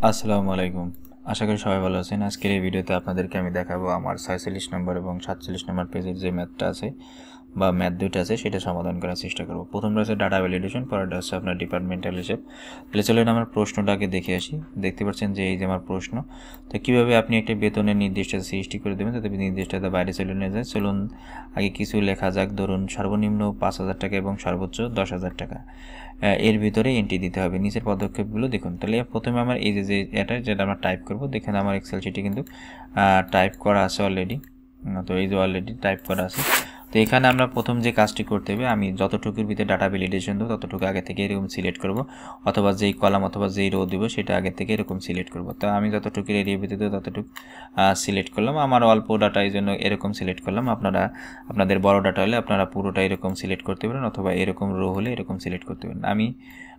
আসসালামু আলাইকুম। আশা করি সবাই ভালো আছেন। আজকের এই ভিডিওতে আপনাদেরকে আমি দেখাবো আমার 46 নম্বর এবং 47 নম্বর পেজের যে ম্যাথটা আছে বা ম্যাথ দুইটা আছে সেটা সমাধান করার চেষ্টা করব। প্রথমটা হচ্ছে ডাটা ভ্যালিডেশন, পরেরটা হচ্ছে আপনার ডিপার্টমেন্টাল হিসেব। তাহলে চলুন আমার প্রশ্নটাকে দেখে আসি। দেখতে পাচ্ছেন যে এই যে আমার প্রশ্ন। তো কীভাবে আপনি একটা বেতনের নির্দিষ্টতা সৃষ্টি করে দেবেন যাতে নির্দিষ্টতা বাইরে চলে নিয়ে যায়। চলুন আগে কিছু লেখা যাক। ধরুন সর্বনিম্ন 5,000 টাকা এবং সর্বোচ্চ 10,000 টাকা। এর ভিতরে এন্ট্রি দিতে হবে। নিচের পদক্ষেপগুলো দেখুন। তাহলে প্রথমে আমার এই যে যেটা আমরা টাইপ করব, দেখেন আমার এক্সেল শিটে কিন্তু টাইপ করা আছে অলরেডি। তো এই যে অলরেডি টাইপ করা আছে। তো এখানে আমরা প্রথম যে কাজটি করতে হবে, আমি যতটুকুর ভিতরে ডাটা ভ্যালিডেশন দেবো ততটুকু আগে থেকে এরকম সিলেক্ট করব, অথবা যেই কলাম অথবা যেই রো দেবো সেটা আগে থেকে এরকম সিলেক্ট করব। তো আমি যতটুকু এরিয়া ভিতরে দেবো ততটুকু সিলেক্ট করলাম। আমার অল্প ডাটা এই জন্য এরকম সিলেক্ট করলাম। আপনাদের বড় ডাটা হলে আপনারা পুরোটা এরকম সিলেক্ট করতে পারেন, অথবা এরকম রো হলে এরকম সিলেক্ট করতে পারেন।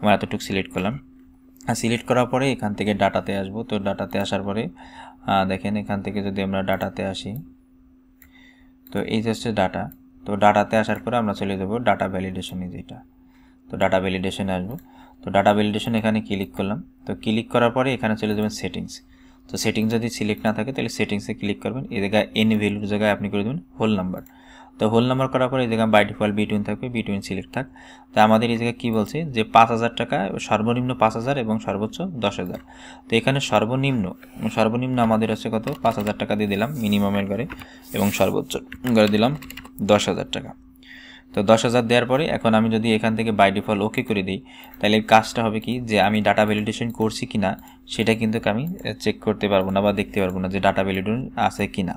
আমার এতটুকু সিলেক্ট করলাম। সিলেক্ট করার পরে এখান থেকে ডাটাতে আসবো। তো ডাটাতে আসার পরে দেখেন এখান থেকে যদি আমরা ডাটাতে আসি, তো এই যে হচ্ছে ডাটা। তো ডাটাতে আসার পরে আমরা চলে যাব ডাটা ভ্যালিডেশনে, যেটা। তো ডাটা ভ্যালিডেশনে আসবো। তো ডাটা ভ্যালিডেশন এখানে ক্লিক করলাম। তো ক্লিক করার পরে এখানে চলে যাবেন সেটিংস। তো সেটিংস যদি সিলেক্ট না থাকে তাহলে সেটিংসে ক্লিক করবেন। এই জায়গায় এন ভ্যালুর জায়গায় আপনি করে দেবেন হোল নাম্বার। তো হোল নাম্বার করার পরে এই জায়গায় বাই ডিফল্ট বিটুইন থাকবে, বিটুইন সিলেক্ট থাক। তো আমাদের এই জায়গায় কী বলছে যে 5,000 টাকা, সর্বনিম্ন 5,000 এবং সর্বোচ্চ 10,000। তো এখানে সর্বনিম্ন আমাদের হচ্ছে কত, 5,000 টাকা দিয়ে দিলাম মিনিমামের ঘরে, এবং সর্বোচ্চ ঘরে দিলাম 10,000 টাকা। তো 10,000 দেওয়ার পরে এখন আমি যদি এখান থেকে বাই ডিফল্ট ওকে করে দিই, তাহলে কাজটা হবে কি, যে আমি ডাটা ভ্যালিডেশন করছি কি না সেটা কিন্তু আমি চেক করতে পারবো না বা দেখতে পারবো না যে ডাটা ভ্যালিডেশন আছে কি না।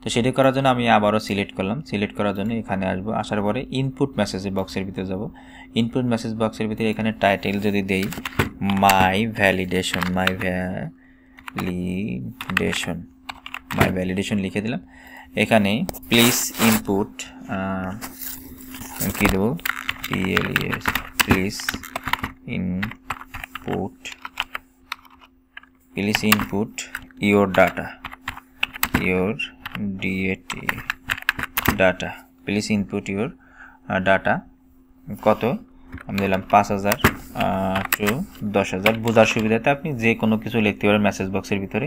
তো সেটা করার জন্য আমি আবারও সিলেক্ট করলাম। সিলেক্ট করার জন্য এখানে আসবো। আসার পরে ইনপুট মেসেজ বক্সের ভিতরে যাব। ইনপুট মেসেজ বক্সের ভিতরে এখানে টাইটেল যদি দেই মাই ভ্যালিডেশন লিখে দিলাম। এখানে প্লিজ ইনপুট কি দেবো, PLES, please input your data, please input your data. কত আমি দিলাম 5,000 টু 10,000। বোঝার সুবিধাতে আপনি যে কোনো কিছু লিখতে পারেন মেসেজ বক্সের ভিতরে,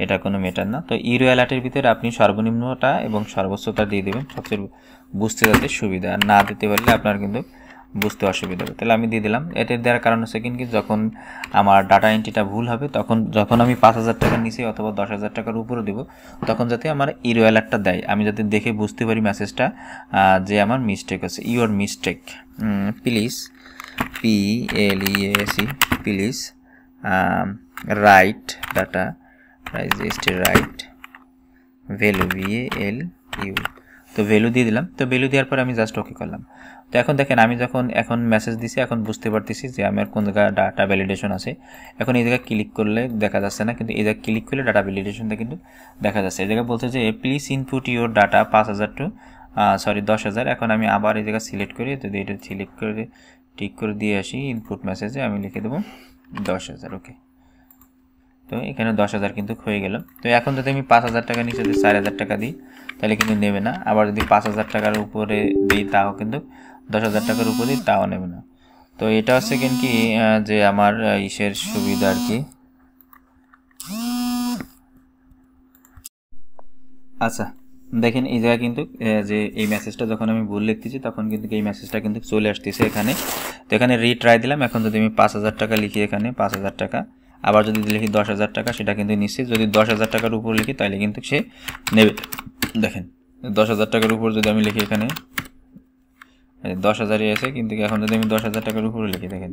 এটা কোনো ম্যাটার না। তো ইউরো অ্যালার্টের ভিতরে আপনি সর্বনিম্নটা এবং সর্বোচ্চটা দিয়ে দেবেন, সবচেয়ে বুঝতে যাতে সুবিধা। আর না দিতে পারলে আপনার কিন্তু বুঝতে অসুবিধা হবে। তাহলে আমি দিয়ে দিলাম। এটা দেওয়ার কারণ হচ্ছে কি, যখন আমার ডাটা এন্ট্রিটা ভুল হবে যখন আমি 5,000 টাকার নিচে অথবা 10,000 টাকার উপরে দেবো, তখন যাতে আমার ইউরো অ্যালার্টটা দেয়, আমি যাতে দেখে বুঝতে পারি মেসেজটা যে আমার মিস্টেক আছে। Your mistake, please PLEAC, please write data, right value VALU। তো ভ্যালু দিয়ে দিলাম। তো ভ্যালু দেওয়ার পরে আমি জাস্ট ওকে করলাম। তো এখন দেখেন আমি যখন এখন মেসেজ দিছি, এখন বুঝতে পারতেছি যে আমার কোন জায়গায় ডাটা ভ্যালিডেশন আছে। এখন এই জায়গায় ক্লিক করলে দেখা যাচ্ছে না, কিন্তু এই জায়গায় ক্লিক করলে ডাটা ভ্যালিডেশনটা কিন্তু দেখা যাচ্ছে। এই জায়গায় বলছে যে please input your data 5,000 to 10,000। এখন আমি আবার এই জায়গায় সিলেক্ট করি, যদি এটা সিলেক্ট করে টিক করে দিয়ে আসি, ইনপুট মেসেজে আমি লিখে দেবো 10,000। ওকে। তো এখানে 10,000 কিন্তু হয়ে গেল। তো এখন যদি আমি 5,000 টাকা নিচে যদি 4,000 টাকা দিই তাহলে কিন্তু নেবে না। আবার যদি 5,000 টাকার উপরে দিই তাও কিন্তু 10,000 টাকার উপরে দিই তাও নেবে না। তো এটা হচ্ছে কি যে আমার ইসের সুবিধা আর কি। আচ্ছা দেখেন এই জায়গায় কিন্তু যে এই মেসেজটা যখন আমি ভুল লিখতেছি তখন কিন্তু এই মেসেজটা কিন্তু চলে আসতেছে এখানে। তো এখানে রিট্রাই দিলাম। এখন যদি আমি 5,000 টাকা লিখি, এখানে 5,000 টাকা, আবার যদি লিখি 10,000 টাকা, সেটা কিন্তু নিশ্চিত। যদি 10,000 টাকার উপর লিখি তাহলে কিন্তু সে নেবে। দেখেন 10,000 টাকার উপর যদি আমি লিখি, এখানে 10,000ই আছে, কিন্তু এখন যদি আমি 10,000 টাকার উপরে লিখি দেখেন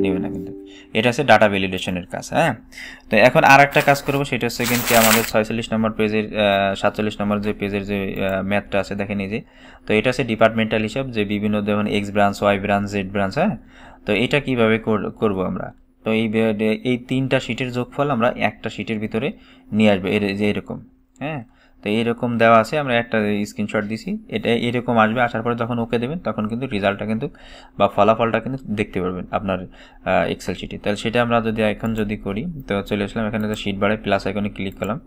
নেবে না কিন্তু। এটা হচ্ছে ডাটা ভ্যালিডেশনের কাজ। হ্যাঁ, তো এখন আর একটা কাজ করবো, সেটা হচ্ছে কিন্তু আমাদের 46 নম্বর পেজের 47 নম্বর যে পেজের যে ম্যাথটা আছে দেখেন এই যে। তো এটা হচ্ছে ডিপার্টমেন্টাল হিসাব, যে বিভিন্ন যেমন X branch, Y branch, Z branch. হ্যাঁ, তো এটা কিভাবে করব আমরা। তো এই 3টা শিটের যোগফল আমরা একটা শিটের ভিতরে নিয়ে আসবো, যে এরকম। হ্যাঁ, তো এইরকম দেওয়া আছে, আমরা একটা স্ক্রিনশট দিছি। এটা এরকম আসবে। আসার পরে যখন ওকে দেবেন তখন কিন্তু রেজাল্টটা কিন্তু বা ফলাফলটা কিন্তু দেখতে পারবেন আপনার এক্সেল শিটে। তাহলে সেটা আমরা যদি করি, তো চলে আসলাম এখানে, যে শিট বারে প্লাস আইকনে ক্লিক করলাম।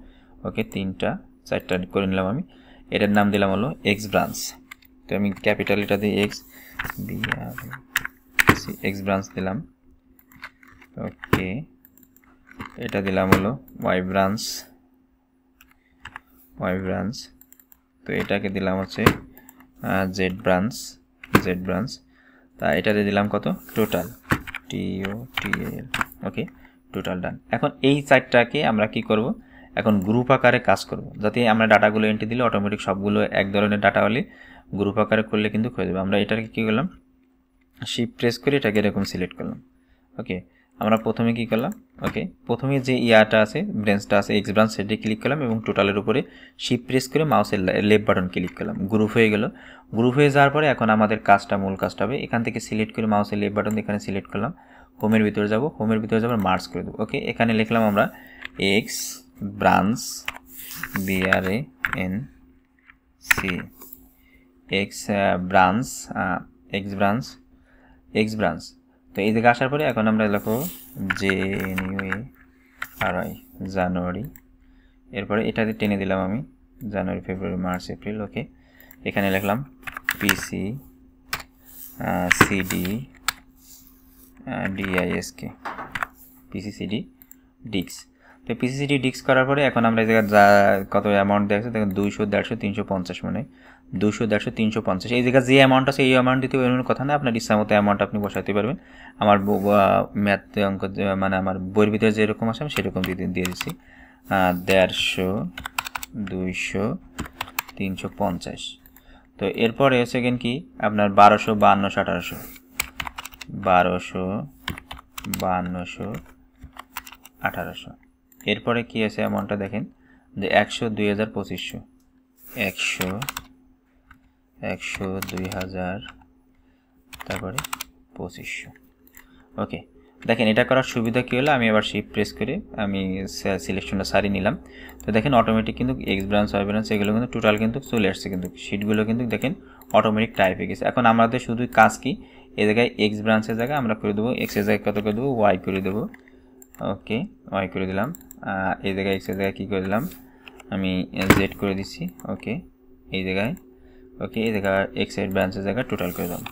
ওকে, 3টা 4টা করে নিলাম আমি। এটার নাম দিলাম হলো X ব্রাঞ্চ। তো আমি ক্যাপিটাল এটা দিয়ে X ব্রাঞ্চ দিলাম। ওকে, এটা দিলাম হলো ওয়াই ব্রাঞ্চ, তো এটাকে দিলাম হচ্ছে জেড ব্রাঞ্চ, তা এটাতে দিলাম কত টোটাল, TOTAL। ওকে, টোটাল ডান। এখন এই চারটাকে আমরা কি করব, এখন গ্রুপ আকারে কাজ করব, যাতে আমরা ডাটাগুলো এন্ট্রি দিলে অটোমেটিক সবগুলো এক ধরনের ডাটা হলে গ্রুপ আকারে করলে কিন্তু হয়ে যাবে। আমরা এটাকে কী করলাম, শিফট প্রেস করে এটাকে এরকম সিলেক্ট করলাম। ওকে, আমরা প্রথমে কি করলাম, ওকে প্রথমে যে ইয়াটা আছে ব্রাঞ্চটা আছে এক্স ব্রাঞ্চ, সেটি ক্লিক করলাম এবং টোটালের উপরে শিফট প্রেস করে মাউসের লেফট বাটন ক্লিক করলাম, গ্রুপ হয়ে গেল। গ্রুপ হয়ে যাওয়ার পরে এখন আমাদের কাজটা, মূল কাজটা হবে এখান থেকে সিলেক্ট করে মাউসের লেফট বাটন এখানে সিলেক্ট করলাম, হোমের ভিতরে যাব, মার্জ করে দেবো। ওকে, এখানে লিখলাম আমরা x branch, BRANC, x branch. তো এই দিকে আসার পরে এখন আমরা লিখবো JANUARY, জানুয়ারি। এরপরে এটাতে টেনে দিলাম আমি জানুয়ারি, ফেব্রুয়ারি, মার্চ, এপ্রিল। ওকে, এখানে লিখলাম PCCD তো PCCD করার পরে এখন আমরা এই জায়গায় যা কত অ্যামাউন্ট দেখছি দেখুন 200, 150, 350, মানে 200, 150, 350। এই জায়গায় যে অ্যামাউন্ট আছে এই অ্যামাউন্ট দিতে এমন কথা না, আপনার ইচ্ছা মতো অ্যামাউন্ট আপনি বসাতে পারবেন। আমার ম্যাথ অঙ্ক মানে আমার বইয়ের ভিতরে যেরকম আছে আমি সেরকম দিয়ে দিচ্ছি 150, 200, 350। তো এরপরে সেকেন্ড কি আপনার 1200, 5200, 1800। এরপরে কি আছে অ্যামাউন্টটা দেখেন যে 100, 2000, 2500, 100, 2000, তারপরে 2500। ওকে, দেখেন এটা করার সুবিধা কী হলো, আমি এবার শিফট প্রেস করে আমি সিলেকশনটা সারিয়ে নিলাম। তো দেখেন অটোমেটিক কিন্তু এক্স ব্রাঞ্চ, ওয়াই ব্রাঞ্চ এগুলো কিন্তু টোটাল কিন্তু চলে আসছে, কিন্তু শিটগুলো কিন্তু দেখেন অটোমেটিক টাইপ হয়ে গেছে। এখন আমাদের শুধু কাজ কি, এই জায়গায় এক্স ব্রাঞ্চের জায়গায় আমরা করে দেবো এক্সের জায়গায় কত করে দেবো, ওয়াই করে দেবো। ওকে, ওয়াই করে দিলাম। এই জায়গায় এক্সের জায়গায় কী করে দিলাম আমি জেড করে দিচ্ছি। ওকে, এই জায়গায় ওকে, এই জায়গায় এক্সের ব্রাঞ্চের জায়গায় টোটাল করে দিলাম,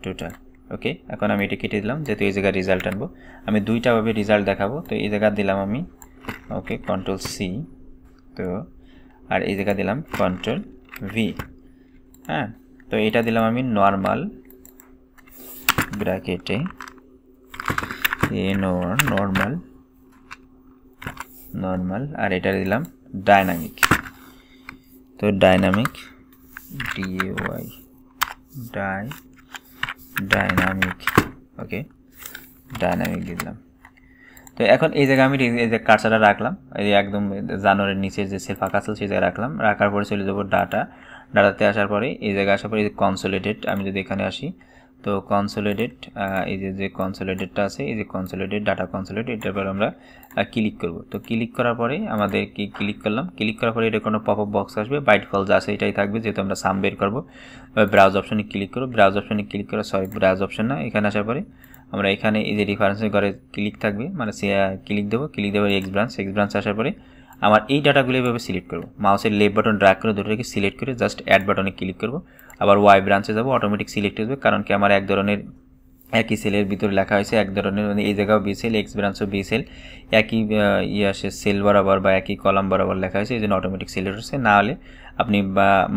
টোটাল। ওকে, এখন আমি এটা কেটে দিলাম, যেহেতু এই জায়গায় রেজাল্ট আনবো, আমি দুইটাভাবে রেজাল্ট দেখাবো। তো এই জায়গায় দিলাম আমি ওকে Ctrl+C, তো আর এই জায়গায় দিলাম Ctrl+V। হ্যাঁ, তো এটা দিলাম আমি নর্মাল ব্র্যাকেটে নর্মাল, আর এটা দিলাম ডাইনামিক, তো ডাইনামিক DAY ডাইনামিক। ওকে, ডাইনামিক দিলাম। তো এখন এই জায়গায় আমি এই যে কার্সারটা রাখলাম, এই একদম জানুয়ারির নিচে যে সেল ফাঁকা ছিল সেই জায়গায় রাখলাম। রাখার পরে চলে যাবো ডাটাতে আসার পরে এই জায়গায় আসার পরে এই যে কনসোলিডেট, আমি যদি এখানে আসি তো কনসোলিডেট, এই যে কনসোলিডেটটা আছে, এই যে কনসোলিডেট, ডাটা কনসোলিডেট, এটার পরে আমরা ক্লিক করব। তো ক্লিক করার পরে আমাদের কি ক্লিক করলাম, ক্লিক করার পরে এটা কোনো পপ আপ বক্স আসবে, বাই ডিফল্ট যা আছে এটাই থাকবে, যেহেতু আমরা সাম বের করবো। ব্রাউজ অপশনে ক্লিক করব, ব্রাউজ অপশন না, এখানে আসার পরে আমরা এখানে এই যে রেফারেন্সের ঘরে ক্লিক থাকবে, মানে ক্লিক দেবো এক্স ব্রাঞ্চ আসার পরে আমার এই ডাটাগুলো এভাবে সিলেক্ট করবো, মাউসের লেফট বাটন ড্র্যাগ করে দুটোকে সিলেক্ট করে জাস্ট অ্যাড বাটনে ক্লিক করবো। আবার ওয়াই ব্রাঞ্চে যাবো, অটোমেটিক সিলেক্ট হবে, কারণ কি আমার এক ধরনের একই সেলের ভিতরে লেখা হয়েছে এক ধরনের, মানে এই জায়গাও বি সেল, এক্স ব্রাঞ্চও বি সেল, একই আসে সেল বরাবর বা একই কলাম বরাবর লেখা হয়েছে, এই জন্য অটোমেটিক সিলেক্ট হচ্ছে। না হলে আপনি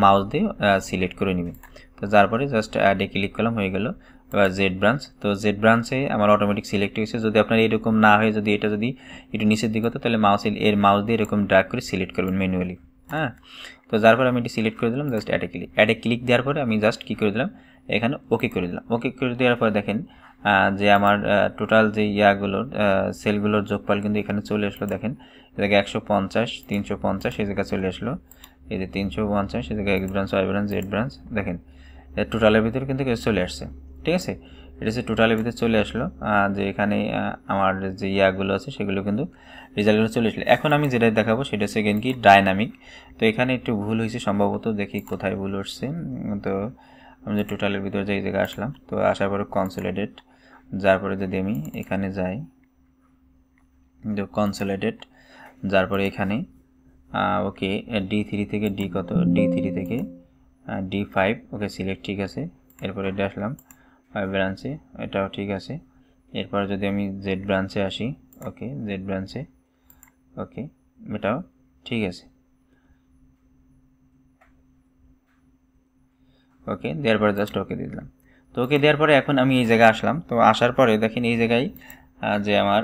মাউস দিয়ে সিলেক্ট করে নেবেন। তো তারপরে জাস্ট অ্যাডে ক্লিক করলাম, হয়ে গেল জেড ব্রাঞ্চ। তো জেড ব্রাঞ্চে আমার অটোমেটিক সিলেক্ট হয়েছে। যদি আপনার এরকম না হয়, যদি এটা যদি একটু নিচের দিকে হতো, তাহলে মাউস দিয়ে এরকম ড্র্যাগ করে সিলেক্ট করবেন ম্যানুয়ালি। হ্যাঁ, তো তারপর আমি এটি সিলেক্ট করে দিলাম, জাস্ট অ্যাডে ক্লিক দেওয়ার পরে আমি জাস্ট কী করে দিলাম, এখানে ওকে করে দিলাম। ওকে করে দেওয়ার পরে দেখেন যে আমার টোটাল যে ইয়াগুলোর সেলগুলোর যোগফল কিন্তু এখানে চলে আসলো। দেখেন এই জায়গায় 150, 350 এই জায়গায় চলে আসলো, এই যে 350 এই জায়গায় X branch, Y branch, Z branch, দেখেন টোটালের ভিতরে কিন্তু চলে আসছে। ঠিক আছে, এটা হচ্ছে টোটালের ভিতরে চলে আসলো, যে এখানে আমার যে ইয়াগুলো আছে সেগুলো কিন্তু রেজাল্টগুলো চলে আসলো। এখন আমি যেটা দেখাবো সেটা হচ্ছে কি ডাইনামিক। তো এখানে একটু ভুল হয়েছে সম্ভবত, দেখি কোথায় ভুল হচ্ছে। তো আমি যে টোটালের ভিতরে যে এই জায়গায় আসলাম, তো আসার পরে কনসোলিডেট, যার পরে যদি আমি এখানে যাই কনসোলিডেট, যার পরে এখানে ওকে D3 থেকে D কত, D3 থেকে D5, ওকে সিলেক্ট, ঠিক আছে। এরপরে এটা আসলাম ওয়াই ব্রাঞ্চে, এটাও ঠিক আছে। এরপর যদি আমি জেড ব্রাঞ্চে আসি, ওকে জেড ব্রাঞ্চে, ওকে এটাও ঠিক আছে। ওকে দেওয়ার পরে জাস্ট ওকে দিয়ে দিলাম। তো ওকে দেওয়ার পরে এখন আমি এই জায়গায় আসলাম। তো আসার পরে দেখেন এই জায়গায় যে আমার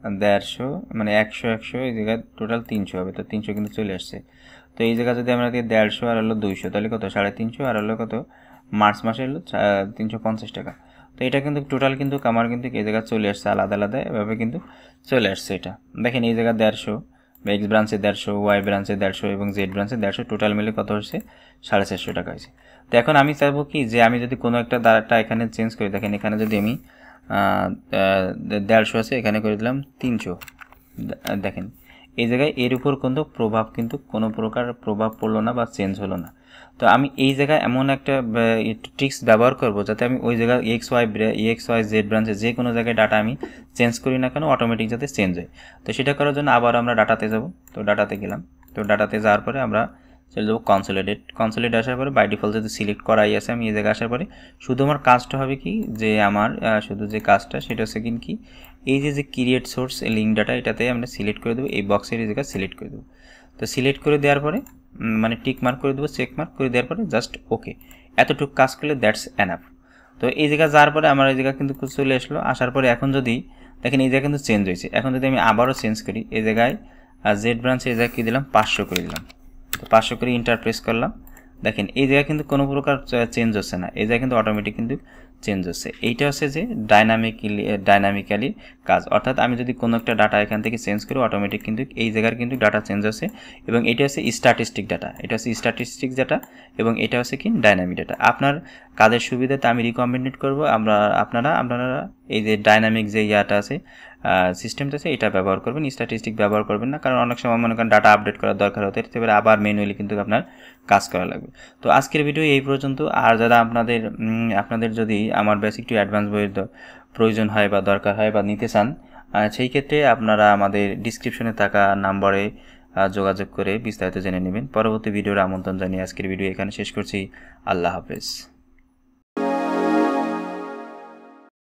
150 মানে 100 এই জায়গায় টোটাল 300 হবে। তো 300 কিন্তু চলে আসছে। তো এই জায়গায় যদি আমরা দিই 150 আর হলো 200, তাহলে কত 350 আর হলো কত মার্চ মাসে হলো 350 টাকা। তো এটা কিন্তু টোটাল কিন্তু আমার কিন্তু এই জায়গায় চলে আসছে আলাদা আলাদা এভাবে কিন্তু চলে আসছে। এটা দেখেন এই জায়গায় 150, এক্স ব্রাঞ্চে 150, ওয়াই ব্রাঞ্চে 150 এবং জেড ব্রাঞ্চে 150, টোটাল মিলে কত হচ্ছে 450 টাকা হয়েছে। তো এখন আমি চাইবো কি যে আমি যদি কোনো একটা ডাটা এখানে চেঞ্জ করি, দেখেন এখানে যদি আমি 150 আছে, এখানে করে দিলাম 300, দেখেন এই জায়গায় এর উপর কিন্তু কোনো প্রকার প্রভাব পড়লো না বা চেঞ্জ হলো না। তো আমি এই জায়গায় এমন একটা ট্রিক্স ব্যবহার করব যাতে আমি ওই জায়গায় এক্স ওয়াই জেড ব্রাঞ্চে যে কোনো জায়গায় ডাটা আমি চেঞ্জ করি না কেন অটোমেটিক যাতে চেঞ্জ হয়। তো সেটা করার জন্য আবার আমরা ডাটাতে যাব। তো ডাটাতে গেলাম। তো ডাটাতে যাওয়ার পরে আমরা চলে যাবো কনসোলিডেট আসার পরে বাই ডিফল্ট যদি সিলেক্ট করাই আছে আমি এই জায়গায় আসার পরে শুধু আমার কাজটা হবে কি যে আমার শুধু যে কাজটা সেটা হচ্ছে কি এই যে ক্রিয়েট সোর্স লিঙ্ক ডাটা এটাতে আমরা সিলেক্ট করে দেবো, এই বক্সের এই জায়গায় সিলেক্ট করে দেবো। তো সিলেক্ট করে দেওয়ার পরে মানে টিক মার্ক করে দেবো, চেক মার্ক করে দেওয়ার পরে জাস্ট ওকে, এতটুকু কাজ করলে দ্যাটস এনাফ। তো এই জায়গায় যাওয়ার পরে আমার এই জায়গায় কিন্তু চলে আসলো। আসার পরে এখন যদি দেখেন এই জায়গায় কিন্তু চেঞ্জ হয়েছে। এখন যদি আমি আবারও চেঞ্জ করি এই জায়গায় জেড ব্রাঞ্চে এই জায়গায় কী দিলাম 500 করে দিলাম। তো 500 করে ইন্টার প্রেস করলাম। দেখেন এই জায়গায় কিন্তু কোনো প্রকার চেঞ্জ হচ্ছে না, এই জায়গায় কিন্তু অটোমেটিক কিন্তু চেঞ্জ হচ্ছে। এইটা হচ্ছে যে ডাইনামিক্যালি কাজ, অর্থাৎ আমি যদি কোনো একটা ডাটা এখান থেকে চেঞ্জ করি অটোমেটিক কিন্তু এই জায়গার কিন্তু ডাটা চেঞ্জ হচ্ছে। এবং এটা হচ্ছে স্ট্যাটিস্টিক ডাটা, এটা হচ্ছে স্ট্যাটিস্টিক ডাটা এবং এটা হচ্ছে কি ডাইনামিক ডাটা। আপনার কাজের সুবিধাতে আমি রিকমেন্ডেড করব আপনারা এই যে ডাইনামিক যে ইয়াটা আছে সিস্টেমটা আছে এটা ব্যবহার করবেন, স্ট্যাটিস্টিক ব্যবহার করবেন না। কারণ অনেক সময় মনে করেন ডাটা আপডেট করার দরকার হতে এবারে আবার ম্যানুয়ালি কিন্তু আপনার কাজ করা লাগবে। তো আজকের ভিডিও এই পর্যন্ত। আর যারা আপনাদের যদি আমার বেসিক টু অ্যাডভান্স বইয়ের প্রয়োজন হয় বা দরকার হয় বা নিতে চান, সেই ক্ষেত্রে আপনারা আমাদের ডিসক্রিপশনে থাকা নাম্বারে যোগাযোগ করে বিস্তারিত জেনে নেবেন। পরবর্তী ভিডিওর আমন্ত্রণ জানিয়ে আজকের ভিডিও এখানে শেষ করছি। আল্লাহ হাফেজ।